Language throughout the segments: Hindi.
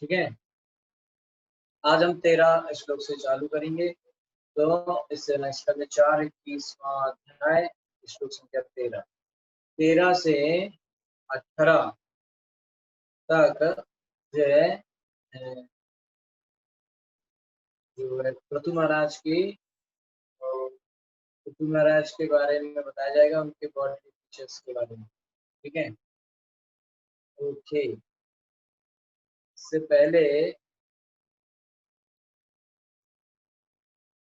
ठीक है, आज हम 13 श्लोक से चालू करेंगे। तो इससे नेक्स्ट करने 4-21वां अध्याय, श्लोक संख्या 13 से 18 तक जो है पृथु महाराज की पृथु महाराज के बारे में बताया जाएगा, उनके गॉड फीचर्स के बारे में। ठीक है, ओके। इससे पहले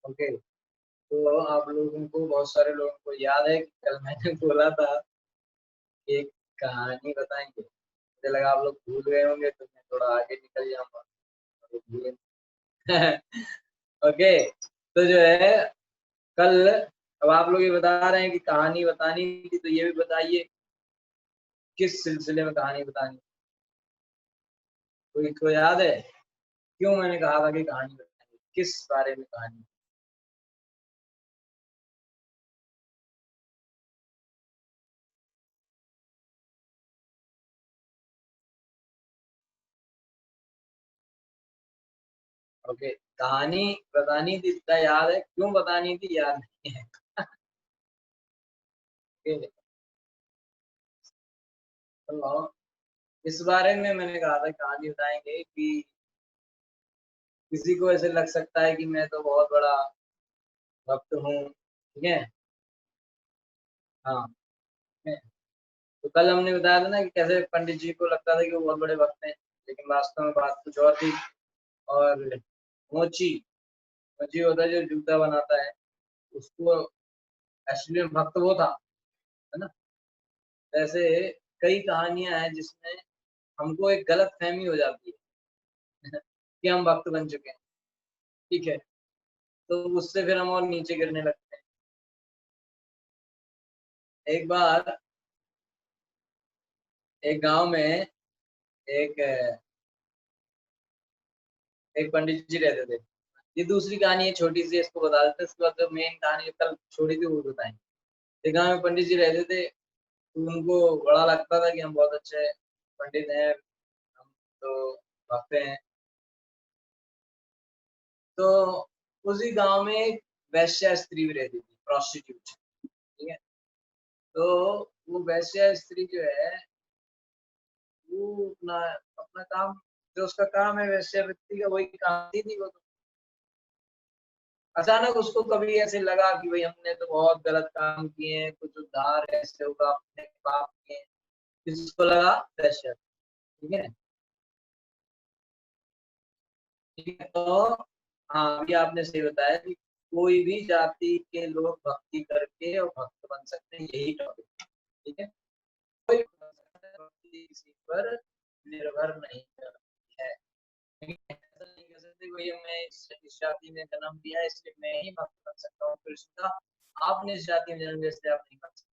ओके, तो आप लोगों को, बहुत सारे लोगों को याद है कि कल मैंने बोला था एक कहानी बताएंगे। मुझे लगा आप लोग भूल गए होंगे, तो मैं थोड़ा आगे निकल जाऊंगा। ओके, तो जो है कल, अब आप लोग ये बता रहे हैं कि कहानी बतानी थी, तो ये भी बताइए किस सिलसिले में कहानी बतानी। कोई को याद है क्यों मैंने कहा था कि कहानी बतानी, किस बारे में कहानी? ओके, कहानी बतानी थी, इतना याद है, क्यों बतानी थी याद नहीं है। okay, तो इस बारे में मैंने कहा था कहानी बताएंगे कि किसी को ऐसे लग सकता है कि मैं तो बहुत बड़ा भक्त हूँ। ठीक है, हाँ, ठीक है? तो कल हमने बताया था ना कि कैसे पंडित जी को लगता था कि वो बहुत बड़े भक्त हैं, लेकिन वास्तव में बात कुछ और थी। और मोची मोची होता है जो जूता बनाता है, उसको एक्चुअली में भक्त वो था, है ना। ऐसे कई कहानियां हैं जिसमें हमको एक गलत फहमी हो जाती है कि हम भक्त बन चुके हैं। ठीक है, तो उससे फिर हम और नीचे गिरने लगते हैं। एक बार एक गांव में एक एक पंडित जी रहते थे। ये दूसरी कहानी है, छोटी सी, इसको बता देते हैं, उसके बाद जो मेन कहानी जो कल छोड़ी थी वो बताएंगे। एक गांव में पंडित जी रहते थे, तो उनको बड़ा लगता था कि हम बहुत अच्छे पंडित हैं, हम तो भक्त हैं। तो उसी गांव में एक वैश्या स्त्री भी रहती थी, प्रोस्टिट्यूट। ठीक है, तो वो वैश्या स्त्री जो है, वो अपना अपना काम, जो उसका काम है वैश्या व्यक्ति का, वही काम थी वो। तो अचानक उसको कभी ऐसे लगा कि भाई हमने तो बहुत गलत काम किए हैं, कुछ उद्धार ऐसे होगा, अपने पाप किए हैं। किसको लगा? वैश्या। ठीक है, ठीक है, तो हाँ, अभी आपने सही बताया कि कोई भी जाति के लोग भक्ति करके और भक्त बन सकते हैं, यही टॉपिक। ठीक है, कोई भी बन सकता है, भक्ति किसी पर निर्भर नहीं करती है। ऐसा नहीं कह सकते भैया मैं इस जाति में जन्म लिया इसलिए मैं ही भक्त बन सकता हूँ, फिर उसका आपने इस जाति में जन्म लिया इसलिए आप नहीं बन सकते।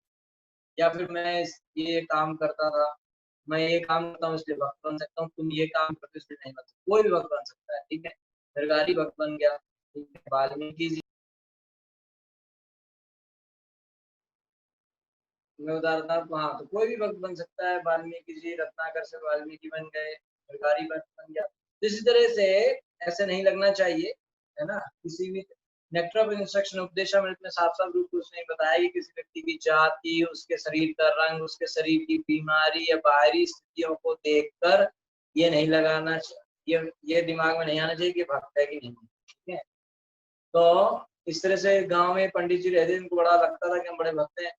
या फिर मैं ये काम करता था, मैं ये काम करता हूँ इसलिए भक्त बन सकता हूँ, तुम ये काम करते हो इसलिए नहीं बन सकते। कोई भी भक्त बन सकता है। ठीक है, सरकारी भक्त बन गया, ठीक है, वाल्मीकि जी, मैं बता रहा था, हाँ, तो कोई भी भक्त बन सकता है। वाल्मीकि जी रत्नाकर से वाल्मीकि बन गए, सरकारी भक्त बन गया। तो इसी तरह से ऐसे नहीं लगना चाहिए, है ना। किसी भी नेक्टर ऑफ इंस्ट्रक्शन उपदेशामृत में साफ साफ रूप से उसने बताया कि किसी व्यक्ति की जाति, उसके शरीर का रंग, उसके शरीर की बीमारी या बाहरी स्थितियों को देखकर ये नहीं लगाना ये दिमाग में नहीं आना चाहिए कि भक्त है कि नहीं। ठीक है, तो इस तरह से गांव में पंडित जी रहते, उनको बड़ा लगता था कि हम बड़े भक्त हैं।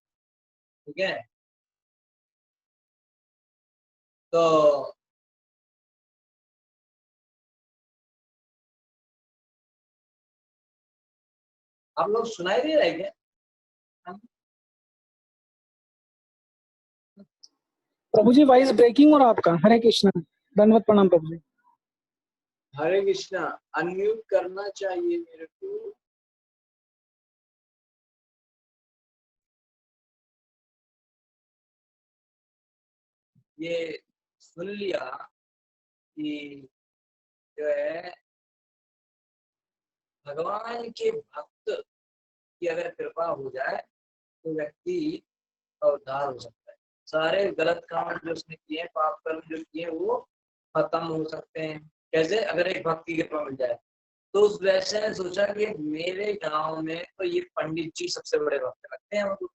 ठीक है, तो आप लोग सुनाई दे रहा है क्या? प्रभु जी वॉइस ब्रेकिंग और आपका। हरे कृष्णा, दंडवत प्रणाम प्रभु जी। हरे कृष्णा, अनम्यूट करना चाहिए मेरे को। ये सुन लिया कि जो है भगवान के भक्त की अगर कृपा हो जाए तो व्यक्ति का उद्धार हो सकता है। सारे गलत काम जो उसने किए, पाप कर्म जो किए, वो खत्म हो सकते हैं। कैसे? अगर एक भक्त की कृपा मिल जाए। तो उस वैश्य ने सोचा कि मेरे गांव में तो ये पंडित जी सबसे बड़े भक्त लगते हैं हमको।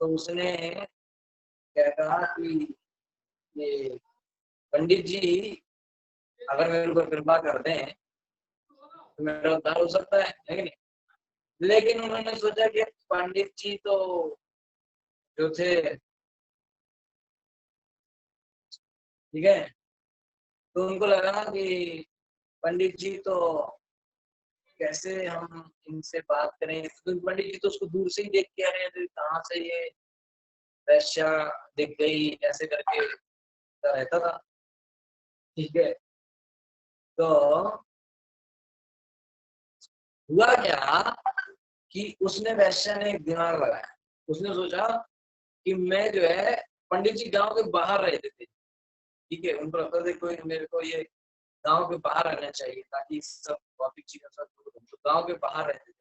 तो उसने क्या कहा कि ये पंडित जी अगर मेरे ऊपर कृपा कर दें तो मेरा उद्धार हो सकता है कि नहीं? लेकिन उन्होंने सोचा कि पंडित जी तो जो थे, ठीक है, तो उनको लगा कि पंडित जी तो कैसे हम इनसे बात करें। तो पंडित जी तो उसको दूर से ही देख के आ रहे थे, कहाँ से ये वैश्या दिख गई ऐसे करके रहता था, ठीक है। तो हुआ क्या कि उसने वैश्या ने एक दिमाग लगाया। उसने सोचा कि मैं जो है, पंडित जी गांव के बाहर रहते थे, ठीक है, उनको लगता था कोई मेरे को ये गांव के बाहर रहना चाहिए ताकि सब टॉपिक चीजों से दूर हो। तो गांव के बाहर रहते थे।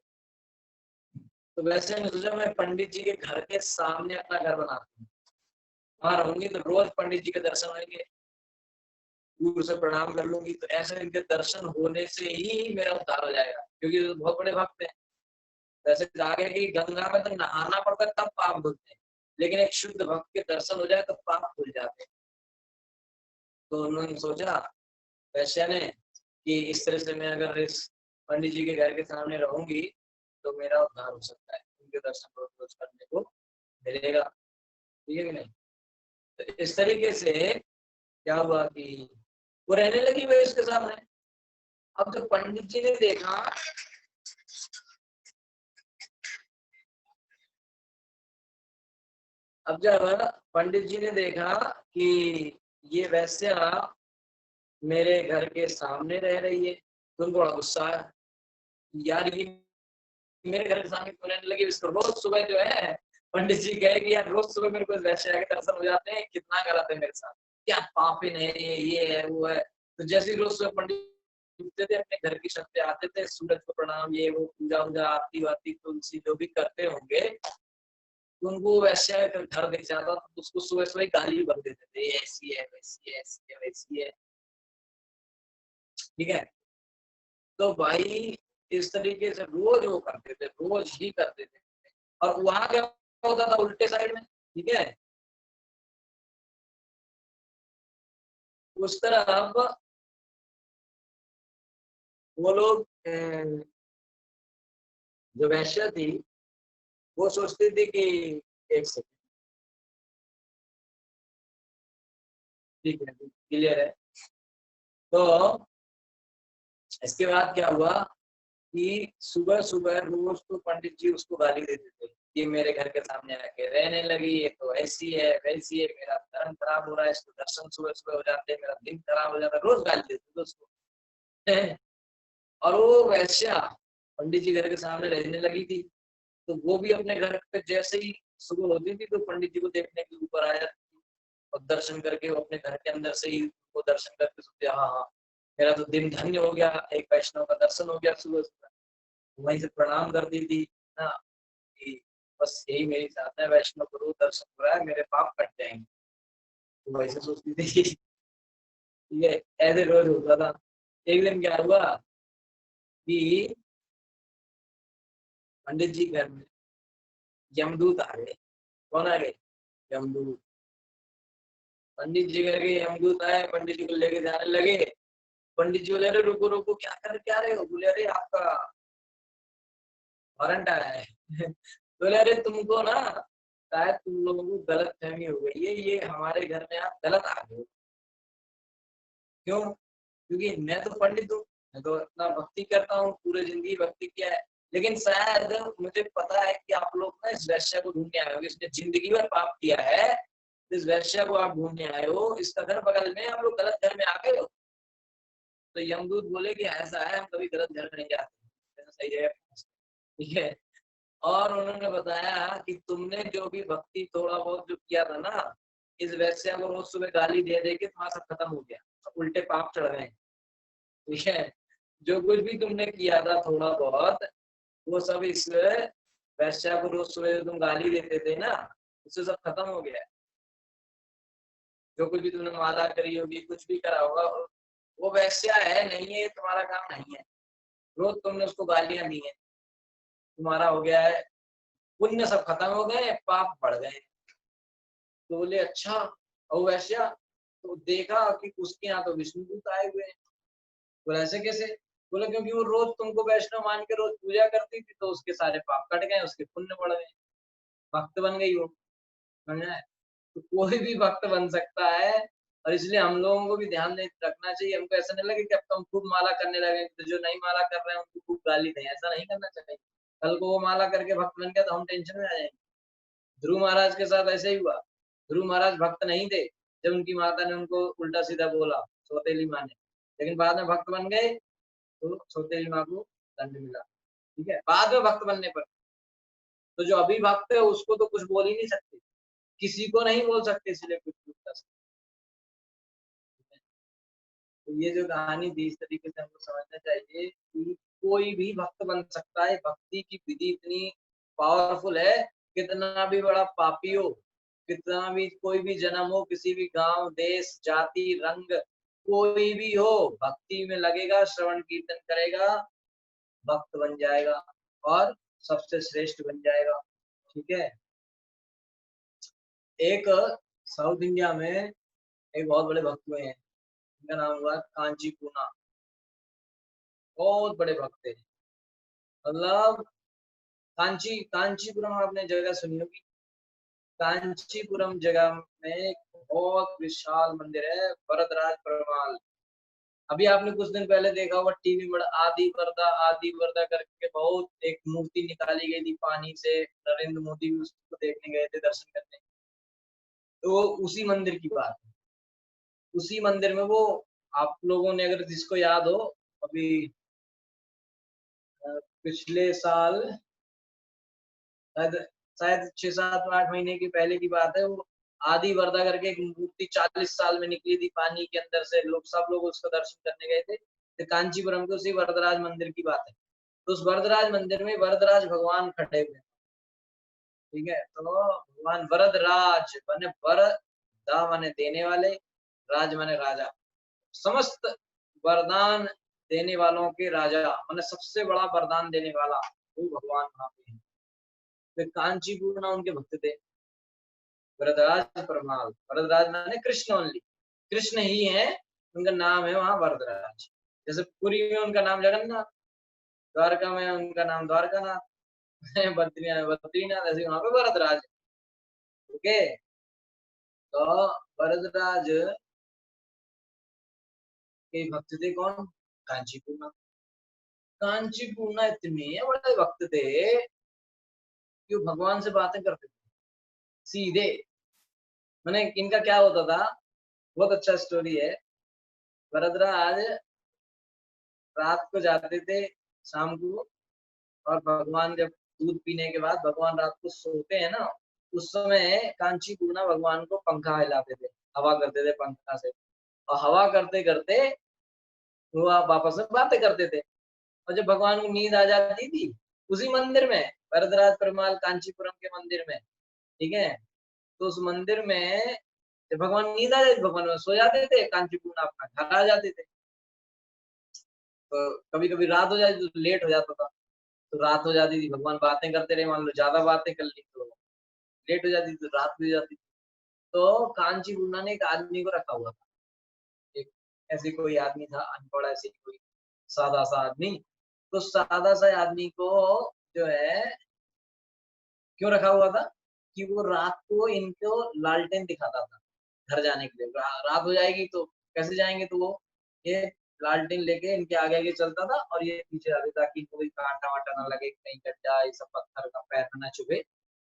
तो वैसे मैंने सोचा मैं पंडित जी के घर के सामने अपना घर बनाती हूँ, वहां रहूंगी तो रोज पंडित जी के दर्शन होंगे, दूर से प्रणाम कर लूंगी। तो ऐसे इनके दर्शन होने से ही मेरा उद्धार हो जाएगा, क्योंकि तो बहुत बड़े भक्त हैं। वैसे आगे की गंगा में तो नहाना पड़ता है तब पाप धुलते हैं, लेकिन एक शुद्ध भक्त के दर्शन हो जाए तो पाप धुल जाते हैं। तो उन्होंने सोचा वैश्या ने कि इस तरह से मैं अगर इस पंडित जी के घर के सामने रहूंगी तो मेरा उद्धार हो सकता है, उनके दर्शन रोज रोज करने को मिलेगा, ठीक है कि नहीं? तो इस तरीके से क्या हुआ कि वो रहने लगी वह उसके सामने। अब जब पंडित जी ने देखा, अब जब पंडित जी ने देखा कि ये वैश्या मेरे घर के सामने रह रही है, तो उनको बड़ा गुस्सा आया। यार ये मेरे घर के सामने क्यों रहने लगी? इसको रोज सुबह जो है पंडित जी कहे कि यार रोज सुबह मेरे को वैश्या के दर्शन हो जाते हैं, कितना गलत है मेरे साथ, क्या पापिन है ये है वो है। तो जैसे ही रोज सुबह पंडित उठते थे अपने घर की छत पे आते थे, सूरज को प्रणाम, ये वो पूजा वूजा आरती वारती तुलसी जो भी करते होंगे, तो उनको वैश्या का घर दिख जाता तो उसको सुबह सुबह गाली भर देते थे, ये ऐसी है वैसी है ऐसी है वैसी है, ठीक है। तो भाई इस तरीके से रोज वो करते थे, रोज ही करते थे। और वहां क्या होता था उल्टे साइड में, ठीक है, उस तरफ वो लोग जो वैश्या थी वो सोचती थी कि एक सेकंड, ठीक है क्लियर है। तो इसके बाद क्या हुआ कि सुबह सुबह रोज तो पंडित जी उसको गाली देते थे, ये मेरे घर के सामने आके रहने लगी, ये तो ऐसी है वैसी है, मेरा धर्म खराब हो रहा है, इसको दर्शन सुबह सुबह हो जाते हैं, मेरा दिन खराब हो जाता है, रोज गाली देते थे उसको। और वो वैश्या पंडित जी घर के सामने रहने लगी थी, तो वो भी अपने घर पे जैसे ही सुबह होती थी तो पंडित जी को देखने के ऊपर आ जाती थी, और दर्शन करके वो अपने घर के अंदर से ही वो दर्शन करके सोचते हाँ हाँ मेरा तो दिन धन्य हो गया, एक वैष्णव का दर्शन हो गया सुबह सुबह। वहीं से प्रणाम कर दी थी ना, कि बस यही मेरी साथ है, वैष्णव गुरु दर्शन हो रहा है, मेरे पाप कट जाएंगे। तो वैसे सोचती थी, ठीक है, ऐसे रोज होता था। एक दिन क्या हुआ कि पंडित जी घर में यमदूत आ गए। कौन आ गए? यमदूत। पंडित जी घर के यमदूत आए, पंडित जी को लेके जाने लगे। पंडित जी बोले अरे रुको रुको, क्या कर क्या रहे हो? बोले अरे आपका वारंट आया है। बोले अरे तुमको ना शायद तुम लोगों को गलत फहमी हो गई है, ये हमारे घर में आप गलत आ गए हो। क्यों? क्योंकि मैं तो पंडित हूँ, मैं तो अपना भक्ति करता हूँ, पूरी जिंदगी भक्ति किया है, लेकिन शायद मुझे पता है कि आप लोग ना इस वैश्या को ढूंढने आए हो, इसने जिंदगी भर पाप किया है, इस वैश्या को आप ढूंढने आए हो, इसका घर बगल में, हम लोग गलत घर में आ गए हो। तो यमदूत बोले कि ऐसा है, हम कभी गलत घर में नहीं जाते, सही है, ठीक है। और उन्होंने बताया कि तुमने जो भी भक्ति थोड़ा बहुत जो किया था ना, इस वैश्या को रोज सुबह गाली दे दे के तुम्हारा सब खत्म हो गया, उल्टे पाप चढ़ गए, ठीक है। जो कुछ भी तुमने किया था थोड़ा बहुत, वो सब इस वैश्या को रोज सुबह तुम गाली देते थे ना, उससे सब खत्म हो गया। जो कुछ भी तुमने माला करी होगी, कुछ भी करा होगा, वो वैश्या है, नहीं है, ये तुम्हारा काम नहीं है। रोज तुमने उसको गालियां दी हैं, तुम्हारा हो गया है, पुण्य सब खत्म हो गए, पाप बढ़ गए। तो बोले अच्छा, और वैश्या? तो देखा कि उसके यहाँ तो विष्णुदूत आए हुए हैं। बोले ऐसे कैसे? बोले क्योंकि वो रोज तुमको वैष्णव मान के रोज पूजा करती थी, तो उसके सारे पाप कट गए, उसके पुण्य बढ़ गए, भक्त बन गई वो। समझ आए? तो कोई भी भक्त बन सकता है, और इसलिए हम लोगों को भी ध्यान रखना चाहिए। हमको ऐसा नहीं लगे कि अब तो हम खूब माला करने लगे, तो जो नहीं माला कर रहे हैं उनको खूब गाली दें, ऐसा नहीं करना चाहिए। कल को वो माला करके भक्त बन गया तो हम टेंशन में आ जाएंगे। ध्रुव महाराज के साथ ऐसे ही हुआ। ध्रुव महाराज भक्त नहीं थे, जब उनकी माता ने उनको उल्टा सीधा बोला, सौतेली माँ ने, लेकिन बाद में भक्त बन गए, तो सौतेली माँ को दंड मिला। ठीक है, बाद में भक्त बनने पर। तो जो अभी भक्त है उसको तो कुछ बोल ही नहीं सकते, किसी को नहीं बोल सकते, इसलिए कुछ कर सकते। तो ये जो कहानी थी, इस तरीके से हमको समझना चाहिए कि कोई भी भक्त बन सकता है। भक्ति की विधि इतनी पावरफुल है, कितना भी बड़ा पापी हो, कितना भी कोई भी जन्म हो, किसी भी गांव, देश, जाति, रंग, कोई भी हो, भक्ति में लगेगा, श्रवण कीर्तन करेगा, भक्त बन जाएगा और सबसे श्रेष्ठ बन जाएगा। ठीक है। एक साउथ इंडिया में एक बहुत बड़े भक्त हुए हैं, उनका नाम हुआ कांची पूना। बहुत बड़े भक्त थे, मतलब कांचीपुरम आपने जगह सुनी होगी। कांचीपुरम जगह में एक बहुत विशाल मंदिर है, वरदराज पेरुमाल। अभी आपने कुछ दिन पहले देखा होगा टीवी में, आदि वरदा करके बहुत एक मूर्ति निकाली गई थी पानी से, नरेंद्र मोदी भी उसको देखने गए थे, दर्शन करने। तो उसी मंदिर की बात है। उसी मंदिर में वो, आप लोगों ने अगर जिसको याद हो, अभी पिछले साल, शायद शायद 6-7-8 महीने की पहले की बात है, वो आदि वरदा करके एक मूर्ति 40 साल में निकली थी पानी के अंदर से, लोग सब लोग उसका दर्शन करने गए थे। तो कांचीपुरम के उसी वरदराज मंदिर की बात है। तो उस वरदराज मंदिर में वरदराज भगवान खड़े हुए। ठीक है, तो भगवान वरदराज माने दा माने देने वाले, राज माने राजा, समस्त वरदान देने वालों के राजा, माने सबसे बड़ा वरदान देने वाला वो भगवान वहां पे है। वे कांचीपुरम उनके भक्त थे, वरदराज परमाल। वरदराज माने कृष्ण ओनली, कृष्ण ही है, उनका नाम है वहां वरदराज। जैसे पुरी में उनका नाम जगन्नाथ, द्वारका में उनका नाम द्वारकानाथ, बद्रीनाथ, ऐसे वहां पे वरदराज। ओके। तो वरदराज के भक्त थे कौन? कांचीपुरम। कांचीपुरम इतने बड़े भक्त थे कि वो भगवान से बातें करते थे सीधे। मैंने इनका क्या होता था, बहुत अच्छा स्टोरी है। वरदराज रात को जाते थे, शाम को, और भगवान जब दूध पीने के बाद भगवान रात को सोते हैं ना, उस समय कांची पूर्णा भगवान को पंखा हिलाते थे, हवा करते थे पंखा से, और हवा करते करते वो आप वापस में बातें करते थे। और जब भगवान को नींद आ जाती थी, उसी मंदिर में, वरदराज पेरुमाल कांचीपुरम के मंदिर में, ठीक है, तो उस मंदिर में जब भगवान नींद आ जाती, भगवान सो जाते थे, कांचीपुरम अपना घर आ जाते थे। तो कभी कभी रात हो जाती तो लेट हो जाता था, तो रात हो जाती थी, भगवान बातें करते रहे, मान लो ज्यादा बातें कर ली तो लेट हो जाती थी, तो रात भी हो जाती थी। तो कांची मुन्ना ने एक आदमी को रखा हुआ था, एक ऐसे कोई आदमी था अनपढ़, ऐसे कोई सादा सा आदमी। तो सादा सा आदमी को जो है क्यों रखा हुआ था, कि वो रात को इनको लालटेन दिखाता था घर जाने के लिए। रात हो जाएगी तो कैसे जाएंगे, तो वो ये लालटेन लेके इनके आगे आगे चलता था, और ये पीछे आते, ताकि कोई कांटा वाटा ना लगे, कहीं गड्ढा, ये सब पत्थर का पैर ना चुभे,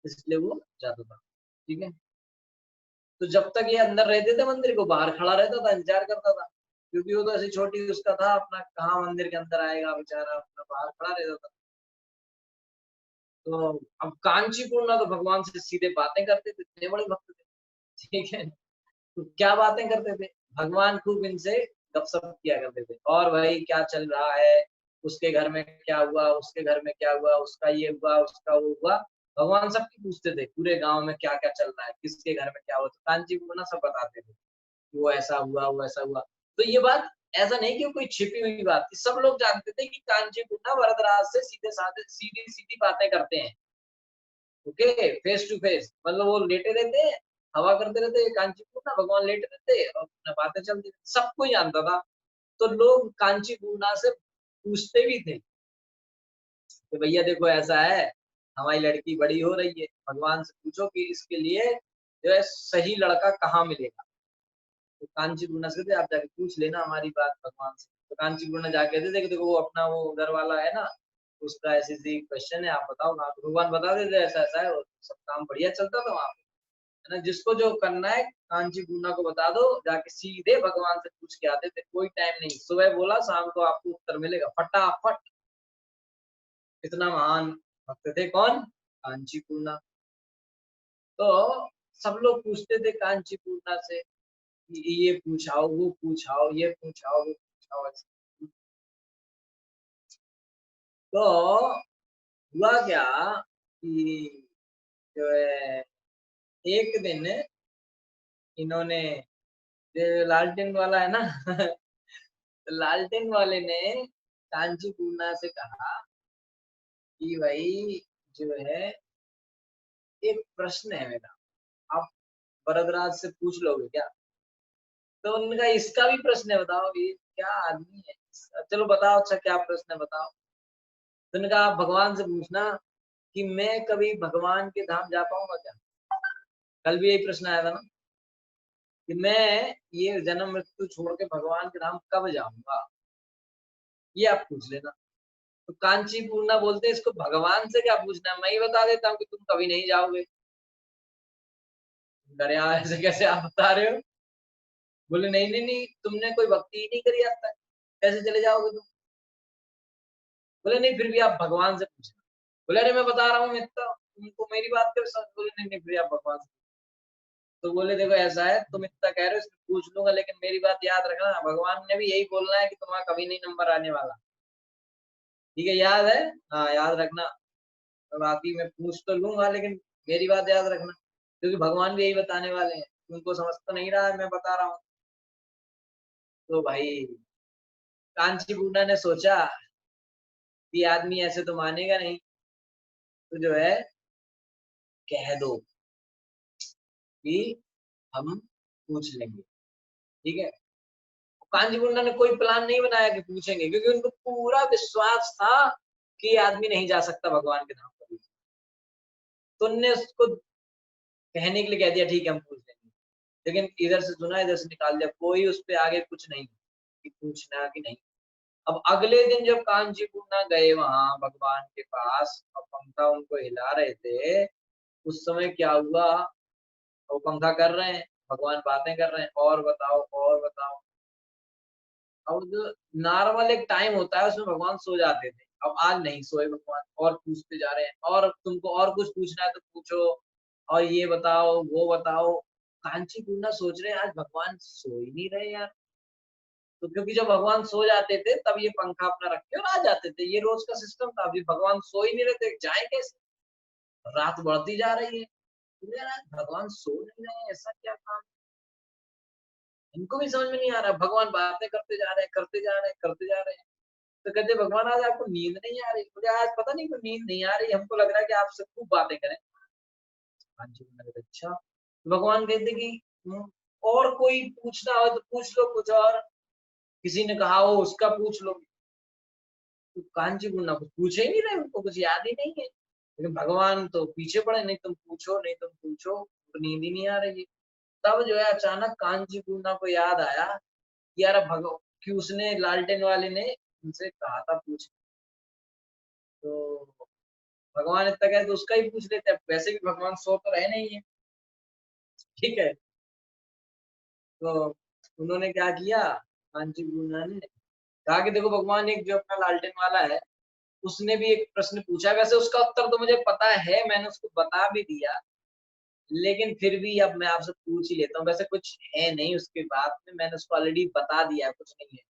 इसलिए वो जाता था। ठीक है। तो जब तक ये अंदर रहते थे मंदिर को, बाहर खड़ा रहता था, इंतजार करता था, क्योंकि वो तो ऐसी छोटी उसका था अपना, कहाँ मंदिर के अंदर आएगा बेचारा, अपना बाहर खड़ा रहता था। तो अब कांचीपुरम तो भगवान से सीधे बातें करते थे, इतने बड़े भक्त थे। ठीक है। तो क्या बातें करते थे, भगवान खूब इनसे गपशप किया करते थे, और भाई क्या चल रहा है, उसके घर में क्या हुआ, उसके घर में क्या हुआ, उसका ये हुआ, उसका वो हुआ। भगवान सबकी पूछते थे, पूरे गांव में क्या क्या चल रहा है, किसके घर में क्या हुआ, तो कांचीपुरम सब बताते थे, वो ऐसा हुआ, वो ऐसा हुआ। तो ये बात ऐसा नहीं कि कोई छिपी हुई बात थी, सब लोग जानते थे कि कांचीपुरम वरदराज से सीधे साधे सीधी सीधी बातें करते हैं। ओके, फेस टू फेस, मतलब वो लेटे रहते हैं, हवा करते रहते, कांचीपुरम भगवान लेटे रहते और अपना बातें चलती, सब कोई जानता था। तो लोग कांचीपुरम से पूछते भी थे कि भैया देखो ऐसा है, हमारी लड़की बड़ी हो रही है, भगवान से पूछो कि इसके लिए जो है सही लड़का कहाँ मिलेगा। तो कांचीपुरम से कहते आप जाके पूछ लेना हमारी बात भगवान से। तो कांचीपुरम जाके कहते थे कि देखो वो अपना वो घर वाला है ना, उसका ऐसी ऐसी क्वेश्चन है, आप बताओ ना। तो भगवान बता देते ऐसा ऐसा है, और सब काम बढ़िया चलता था वहां पे, है ना। जिसको जो करना है कांचीपुरम को बता दो, जाके सीधे भगवान से पूछ के आते थे, कोई टाइम नहीं, सुबह बोला शाम को आपको उत्तर मिलेगा फटाफट। इतना महान भक्त थे कौन? कांचीपुरम। तो सब लोग पूछते थे कांचीपुरम से कि ये पूछाओ, वो पूछाओ, ये पूछाओ, वो पूछाओ। तो हुआ क्या कि जो है एक दिन इन्होंने, जो लालटेन वाला है ना तो लालटेन वाले ने कांचीपुरम से कहा कि भाई जो है एक प्रश्न है मेरा, आप वरदराज से पूछ लोगे क्या? तो उनका इसका भी प्रश्न है, बताओ ये क्या आदमी है। चलो बताओ, अच्छा क्या प्रश्न है बताओ। तो उनका आप भगवान से पूछना कि मैं कभी भगवान के धाम जा पाऊंगा क्या? कल भी यही प्रश्न आया था ना, कि मैं ये जन्म मृत्यु छोड़ के भगवान के धाम कब जाऊंगा, ये आप पूछ लेना। तो कांचीपुरम बोलते हैं इसको भगवान से क्या पूछना है, मैं ही बता देता हूँ कि तुम कभी नहीं जाओगे। अरे यार ऐसे कैसे आप बता रहे हो? बोले नहीं नहीं नहीं, तुमने कोई भक्ति ही नहीं करी आज तक, कैसे चले जाओगे तुम? बोले नहीं फिर भी आप भगवान से पूछना। बोले अरे मैं बता रहा हूँ मित्र, तुमको मेरी बात कर समझ। बोले नहीं नहीं फिर आप भगवान से। तो बोले देखो ऐसा है, तुम इतना कह रहे हो इसमें पूछ लूंगा, लेकिन मेरी बात याद रखना, भगवान ने भी यही बोलना है कि तुम्हारा कभी नहीं नंबर आने वाला। ठीक है, याद है? हाँ याद रखना। तो बाकी मैं पूछ तो लूंगा, लेकिन मेरी बात याद रखना, क्योंकि भगवान भी यही बताने वाले हैं, तुमको समझ तो नहीं रहा है, मैं बता रहा हूँ। तो भाई कांचीपुरम ने सोचा कि आदमी ऐसे तो मानेगा नहीं, तो जो है कह दो कि हम पूछ लेंगे। ठीक है, कांचीपुरम ने कोई प्लान नहीं बनाया कि पूछेंगे, क्योंकि उनको पूरा विश्वास था कि ये आदमी नहीं जा सकता भगवान के धाम कभी। तो उनने उसको कहने के लिए कह दिया ठीक है हम पूछ लेंगे, लेकिन इधर से सुना इधर से निकाल दिया, कोई उस पर आगे कुछ नहीं कि पूछना कि नहीं। अब अगले दिन जब कांचीपुरम गए वहां भगवान के पास और पंखा उनको हिला रहे थे, उस समय क्या हुआ, वो पंखा कर रहे हैं, भगवान बातें कर रहे हैं, और बताओ और बताओ। अब जो नॉर्मल एक टाइम होता है उसमें भगवान सो जाते थे, अब आज नहीं सोए भगवान, और पूछते जा रहे हैं, और तुमको और कुछ पूछना है तो पूछो, और ये बताओ वो बताओ। कांचीपुरम सोच रहे हैं आज भगवान सो ही नहीं रहे यार। तो क्योंकि जब भगवान सो जाते थे तब ये पंखा अपना रख के और आ जाते थे, ये रोज का सिस्टम था। अभी भगवान सो ही नहीं रहे थे, जाए कैसे? रात बढ़ती जा रही है, तो यार आज भगवान सो नहीं रहे हैं, ऐसा क्या काम? इनको भी समझ में नहीं आ रहा, भगवान बातें करते जा रहे हैं, करते जा रहे हैं, करते जा रहे हैं। तो कहते भगवान आज आपको नींद नहीं आ रही? मुझे आज पता नहीं क्यों नींद नहीं आ रही, हमको लग रहा है कि आपसे खूब बातें करें। हाँ जी, मैंने कहा, अच्छा। तो भगवान कहते कि और कोई पूछना हो तो पूछ लो कुछ और, किसी ने कहा हो उसका पूछ लो। तो कांची मुन्ना कुछ पूछे ही नहीं रहे, उनको कुछ याद ही नहीं है, लेकिन भगवान तो पीछे पड़े, नहीं तुम पूछो नहीं तुम पूछो, तो नींद ही नहीं आ रही है। तब जो है अचानक कांची मुन्ना को याद आया कि यार भगवान कि उसने लालटेन वाले ने उनसे कहा था पूछ। तो भगवान इतना कहे तो उसका ही पूछ लेते हैं, वैसे भी भगवान सो तो रहे नहीं है। ठीक है, तो उन्होंने क्या किया, कांची मुन्ना ने कहा कि देखो भगवान, एक जो अपना लालटेन वाला है उसने भी एक प्रश्न पूछा है, वैसे उसका उत्तर तो मुझे पता है, मैंने उसको बता भी दिया, लेकिन फिर भी अब मैं आपसे पूछ ही लेता हूँ। वैसे कुछ है नहीं उसके बाद में, मैंने उसको ऑलरेडी बता दिया है, कुछ नहीं है,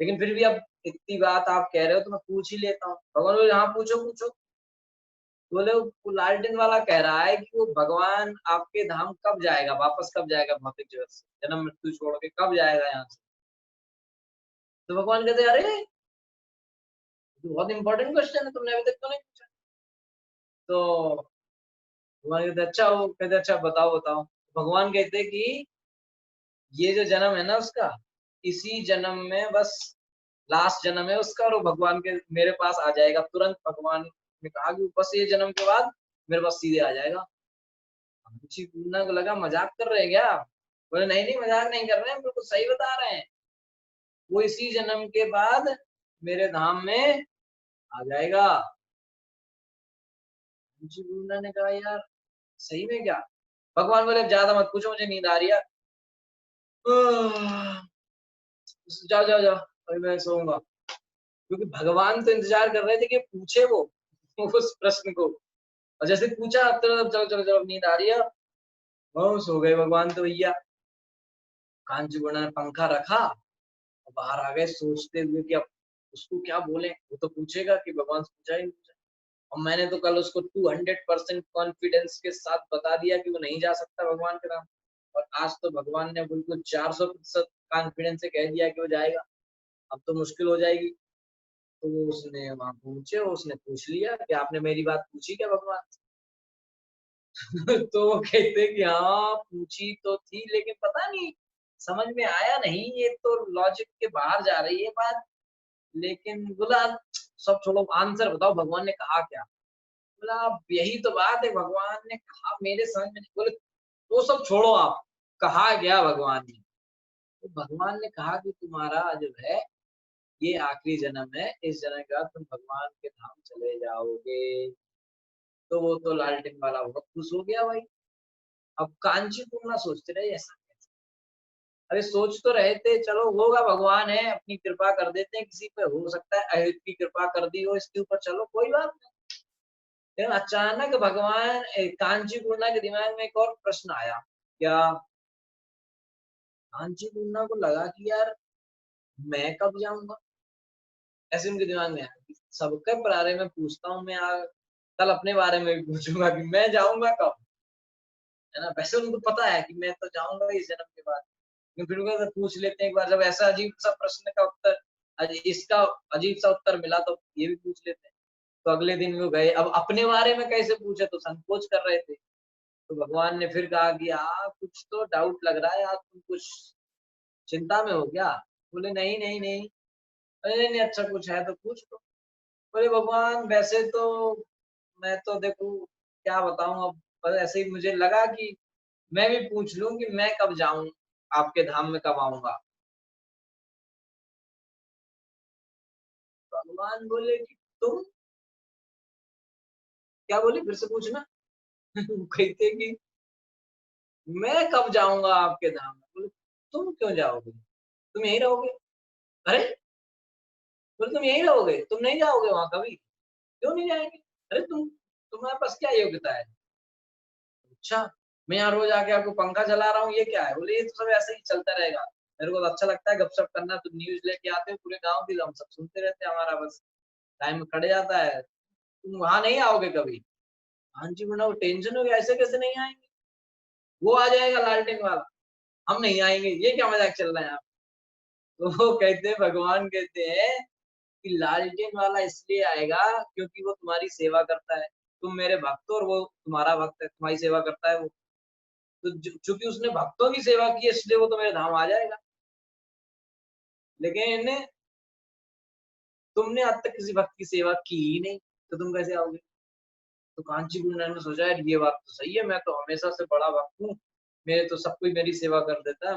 लेकिन फिर भी अब इतनी बात आप कह रहे हो तो मैं पूछ ही लेता हूँ। भगवान बोले हाँ पूछो पूछो। बोले वो लालटेन वाला कह रहा है कि वो भगवान आपके धाम कब जाएगा, वापस कब जाएगा भौतिक जगत से, जन्म मृत्यु छोड़ के कब जाएगा यहाँ से? तो भगवान कहते अरे बहुत इंपॉर्टेंट क्वेश्चन है, तुमने अभी तक तो नहीं पूछा। तो भगवान कहते अच्छा, वो कहते अच्छा बताओ बताओ। भगवान कहते कि ये जो जन्म है ना उसका, इसी जन्म में बस लास्ट जन्म है उसका, और वो भगवान के मेरे पास आ जाएगा तुरंत। भगवान ने कहा कि बस ये जन्म के बाद मेरे पास सीधे आ जाएगा। मुझे पूना को लगा मजाक कर रहे हैं क्या। बोले नहीं नहीं मजाक नहीं कर रहे हैं, बिल्कुल सही बता रहे हैं, वो इसी जन्म के बाद मेरे धाम में आ जाएगा। मुझे पूना ने कहा यार सही में क्या। भगवान बोले ज्यादा मत पूछो, मुझे नींद आ रही है, जाओ जाओ जाओ, अभी मैं सोऊंगा। क्योंकि भगवान तो इंतजार कर रहे थे कि पूछे वो उस प्रश्न को, और जैसे पूछा तो चलो चलो चलो नींद आ रही है, वो सो गए भगवान तो भैया। कांची गुणा ने पंखा रखा और बाहर आ गए सोचते हुए कि अब उसको क्या बोले, वो तो पूछेगा कि भगवान से पूछा ही नहीं पूछा। और मैंने तो कल उसको 200% कॉन्फिडेंस के साथ बता दिया कि वो नहीं जा सकता भगवान के नाम, और आज तो भगवान ने बिल्कुल 400% कॉन्फिडेंस से कह दिया कि वो जाएगा। अब तो मुश्किल हो जाएगी। तो उसने वहां पहुंचे, उसने पूछ लिया कि आपने मेरी बात पूछी क्या भगवान से? तो वो कहते कि हाँ पूछी तो थी, लेकिन पता नहीं समझ में आया नहीं, ये तो लॉजिक के बाहर जा रही है बात। लेकिन बोला सब छोड़ो, आंसर बताओ भगवान ने कहा क्या। बोला अब यही तो बात है, भगवान ने कहा मेरे समझ में नहीं। बोले वो सब छोड़ो, आप कहा क्या भगवान ने। तो भगवान ने कहा कि तुम्हारा जो है ये आखिरी जन्म है, इस जन्म के बाद तुम भगवान के धाम चले जाओगे। तो वो तो लालटेन वाला बहुत खुश हो गया भाई। अब कांची पूर्णा सोचते रहे ऐसा कैसे? अरे सोच तो रहे थे चलो होगा, भगवान है अपनी कृपा कर देते हैं किसी पे, हो सकता है अहित की कृपा कर दी हो इसके ऊपर, चलो कोई बात नहीं। लेकिन अचानक भगवान कांची पूर्णा के दिमाग में एक और प्रश्न आया। क्या? कांची पूर्णा को लगा कि यार मैं कब जाऊंगा, ऐसे उनके दिमाग में आया कि सबके बारे में पूछता हूँ मैं, कल अपने बारे में भी पूछूंगा कि मैं जाऊंगा कब, है ना। वैसे उनको पता है कि मैं तो जाऊंगा इस जन्म के बाद, लेकिन फिर वो पूछ लेते हैं एक बार, जब ऐसा अजीब सा प्रश्न का उत्तर, इसका अजीब सा उत्तर मिला तो ये भी पूछ लेते हैं। तो अगले दिन वो गए, अब अपने बारे में कैसे पूछे, तो संकोच कर रहे थे। तो भगवान ने फिर कहा कि कुछ तो डाउट लग रहा है, आप तुम कुछ चिंता में हो क्या। बोले नहीं नहीं नहीं। अरे नहीं अच्छा कुछ है तो पूछ लो। बोले भगवान वैसे तो मैं तो देखो क्या बताऊं अब, बस ऐसे ही मुझे लगा कि मैं भी पूछ लूं कि मैं कब जाऊं, आपके धाम में कब आऊंगा। भगवान बोले कि तुम क्या बोले, फिर से पूछना। वो कहते कि मैं कब जाऊंगा आपके धाम में। बोले तुम क्यों जाओगे, तुम यहीं रहोगे। अरे बोले तुम यहीं रहोगे, तुम नहीं जाओगे वहां कभी, क्यों नहीं जाएंगे। अरे तुम्हारे पास क्या योग्यता है। अच्छा मैं यहाँ रोज आके आपको पंखा चला रहा हूँ, ये क्या है। बोले ये तो सब ऐसे ही चलता रहेगा, मेरे को तो अच्छा लगता है गपशप करना, तुम न्यूज लेके आते हो पूरे गाँव की, हम सब सुनते रहते हैं, हमारा बस टाइम कट जाता है। तुम वहां नहीं आओगे कभी। हाँ जी बना वो टेंशन हो गया, ऐसे कैसे नहीं आएंगे, वो आ जाएगा लालटेन वाला, हम नहीं आएंगे, ये क्या मजाक चल रहा है आप। तो वो कहते हैं, भगवान कहते हैं कि लालटेन वाला इसलिए आएगा क्योंकि वो तुम्हारी सेवा करता है, तुम मेरे भक्त हो और वो तुम्हारा भक्त है, तुम्हारी सेवा करता है वो। तो चूंकि उसने भक्तों की सेवा की है इसलिए वो तो मेरे धाम आ जाएगा। लेकिन तुमने आज तक किसी भक्त की सेवा की ही नहीं, तो तुम कैसे आओगे। तो कांची गुंडा ने सोचा यार ये बात तो सही है, मैं तो हमेशा से बड़ा भक्त हूँ, मेरे तो सब कोई मेरी सेवा कर देता है,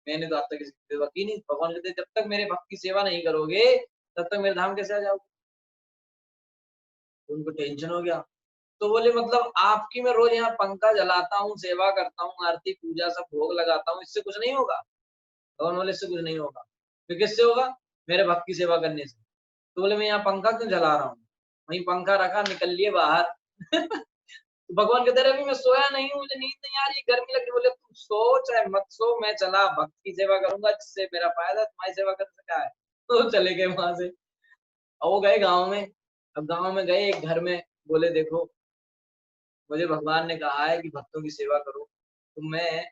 मैंने तो आज तक किसी की सेवा की नहीं। भगवान कहते जब तक मेरे भक्त की सेवा नहीं करोगे तब तक मेरे धाम कैसे आ जाओगे। तो उनको टेंशन हो गया। तो बोले मतलब आपकी मैं रोज यहाँ पंखा जलाता हूँ, सेवा करता हूँ, आरती पूजा सब भोग लगाता हूँ, इससे कुछ नहीं होगा। भगवान बोले इससे कुछ नहीं होगा। तो किससे होगा, मेरे भक्त की सेवा करने से। तो बोले मैं यहाँ पंखा क्यों जला रहा हूँ, वहीं पंखा रखा, निकल लिए बाहर। तो भगवान कहते रहे अभी मैं सोया नहीं हूँ, मुझे नींद नहीं आ रही, गर्मी लग रही। बोले तुम सो चाहे मत सो, मैं चला भक्त की सेवा करूंगा, जिससे मेरा फायदा, तुम्हारी सेवा करने से क्या है। तो चले गए वहां से। और वो गए गाँव में। अब गाँव में गए एक घर में, बोले देखो मुझे भगवान ने कहा है कि भक्तों की सेवा करो, तो मैं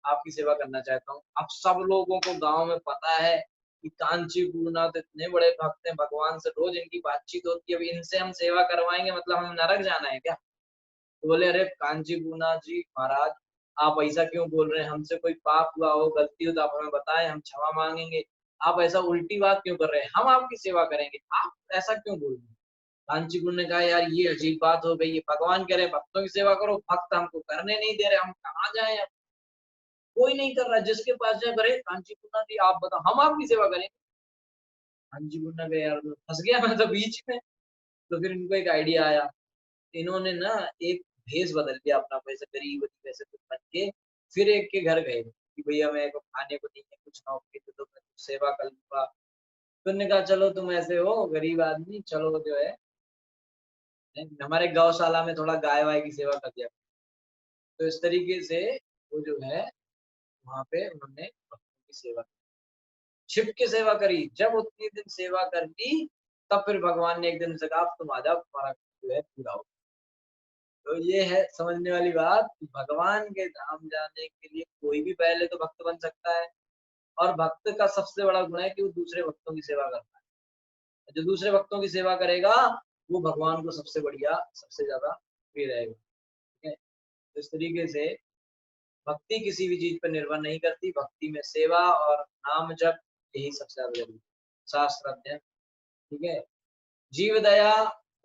आपकी सेवा करना चाहता हूँ। अब सब लोगों को गांव में पता है कि कांचीपुरना तो इतने बड़े भक्त हैं भगवान से, रोज इनकी बातचीत होती है, अभी इनसे हम सेवा करवाएंगे मतलब हम नरक जाना है क्या? तो बोले अरे कांचीपुरना जी महाराज, आप ऐसा क्यों बोल रहे हैं? हमसे कोई पाप हुआ हो, गलती हो तो आप हमें बताएं, हम क्षमा मांगेंगे। आप ऐसा उल्टी बात क्यों कर रहे हैं? हम आपकी सेवा करेंगे, आप ऐसा क्यों बोल रहे हैं? कांचीपुर ने कहा यार ये अजीब बात हो गई है, भगवान कह रहे हैं भक्तों की सेवा करो, भक्त हमको करने नहीं दे रहे, हम कहाँ जाए? अब कोई नहीं कर रहा, जिसके पास जाए करे। कांचीपुर जी आप बताओ, हम आपकी सेवा करें? कांचीपुर ने कहा यार फंस गया मैं तो बीच में। तो फिर इनको एक आइडिया आया, इन्होंने ना एक भेष बदल दिया अपना, वैसे गरीब वैसे कुछ बन के, फिर एक के घर गए कि भैया मेरे को खाने को नहीं है, कुछ नौकरी दे दो, मैं कुछ सेवा कर लूंगा। तो उन्होंने कहा चलो तुम ऐसे हो गरीब आदमी, चलो जो है हमारे गौशाला में थोड़ा गाय वाय की सेवा कर दिया। तो इस तरीके से वो जो है वहां पे उन्होंने भक्तों की सेवा छिप के सेवा करी। जब उतनी दिन सेवा कर ली तब फिर भगवान ने एक दिन से कहा तुम आ जाओ, तुम्हारा जो है पूरा हो। तो ये है समझने वाली बात कि भगवान के धाम जाने के लिए कोई भी पहले तो भक्त बन सकता है, और भक्त का सबसे बड़ा गुण है कि वो दूसरे भक्तों की सेवा करता है। जो दूसरे भक्तों की सेवा करेगा वो भगवान को सबसे बढ़िया, सबसे ज्यादा प्रिय रहेगा। ठीक है, तो इस तरीके से भक्ति किसी भी चीज पर निर्भर नहीं करती, भक्ति में सेवा और नाम जप यही सबसे ज्यादा जरूरी, शास्त्र अध्ययन। ठीक है, जीव दया,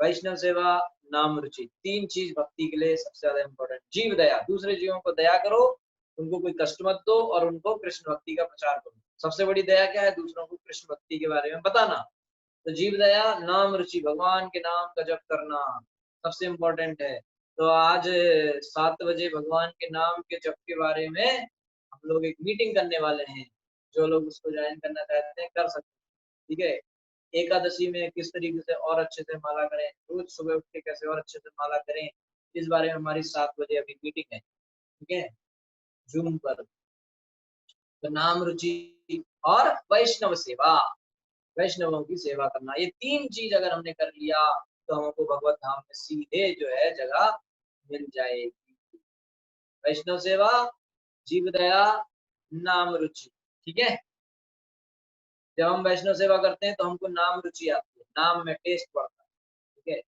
वैष्णव सेवा, नाम रुचि, तीन चीज भक्ति के लिए सबसे ज्यादा इंपॉर्टेंट। जीव दया, दूसरे जीवों को दया करो, उनको कोई कष्ट मत दो और उनको कृष्ण भक्ति का प्रचार करो। सबसे बड़ी दया क्या है? दूसरों को कृष्ण भक्ति के बारे में बताना। तो जीव दया, नाम रुचि, भगवान के नाम का जप करना सबसे इम्पोर्टेंट है। तो आज 7 बजे भगवान के नाम के जप के बारे में हम लोग एक मीटिंग करने वाले हैं, जो लोग उसको ज्वाइन करना चाहते हैं कर सकते हैं। ठीक है, एकादशी में किस तरीके से और अच्छे से माला करें, रोज सुबह उठ के कैसे और अच्छे से माला करें, इस बारे में हमारी 7 बजे अभी मीटिंग है। ठीक है, जूम पर। तो नाम रुचि और वैष्णव सेवा, वैष्णवों की सेवा करना, ये तीन चीज अगर हमने कर लिया तो हमको भगवत धाम में सीधे जो है जगह मिल जाएगी। वैष्णव सेवा, जीव दया, नाम रुचि। ठीक है, जब हम वैष्णव सेवा करते हैं तो हमको नाम रुचि आती है, नाम में टेस्ट बढ़ता है। ठीक है,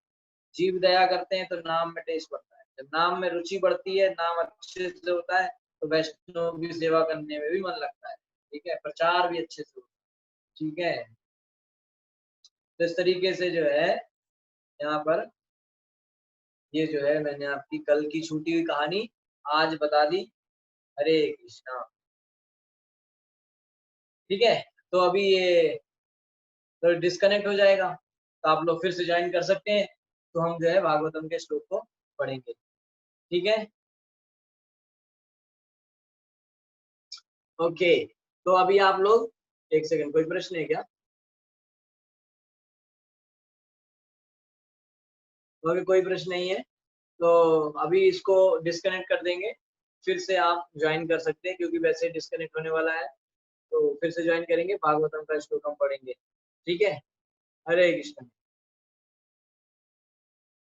जीव दया करते हैं तो नाम में टेस्ट बढ़ता है। जब नाम में रुचि बढ़ती है, नाम अच्छे से होता है, तो वैष्णव की सेवा करने में भी मन लगता है। ठीक है, प्रचार भी अच्छे से होता है। ठीक है, तो इस तरीके से जो है यहाँ पर ये जो है मैंने आपकी कल की छूटी हुई कहानी आज बता दी। हरे कृष्णा। ठीक है, तो अभी ये तो डिस्कनेक्ट हो जाएगा, तो आप लोग फिर से ज्वाइन कर सकते हैं। तो हम जो है भागवतम के श्लोक को पढ़ेंगे। ठीक है, ओके। तो अभी आप लोग एक सेकंड, कोई प्रश्न है क्या? तो अभी कोई प्रश्न नहीं है, तो अभी इसको डिस्कनेक्ट कर देंगे, फिर से आप ज्वाइन कर सकते हैं, क्योंकि वैसे डिस्कनेक्ट होने वाला है। तो फिर से ज्वाइन करेंगे, भागवतम का श्लोक हम पढ़ेंगे। ठीक है, हरे कृष्ण।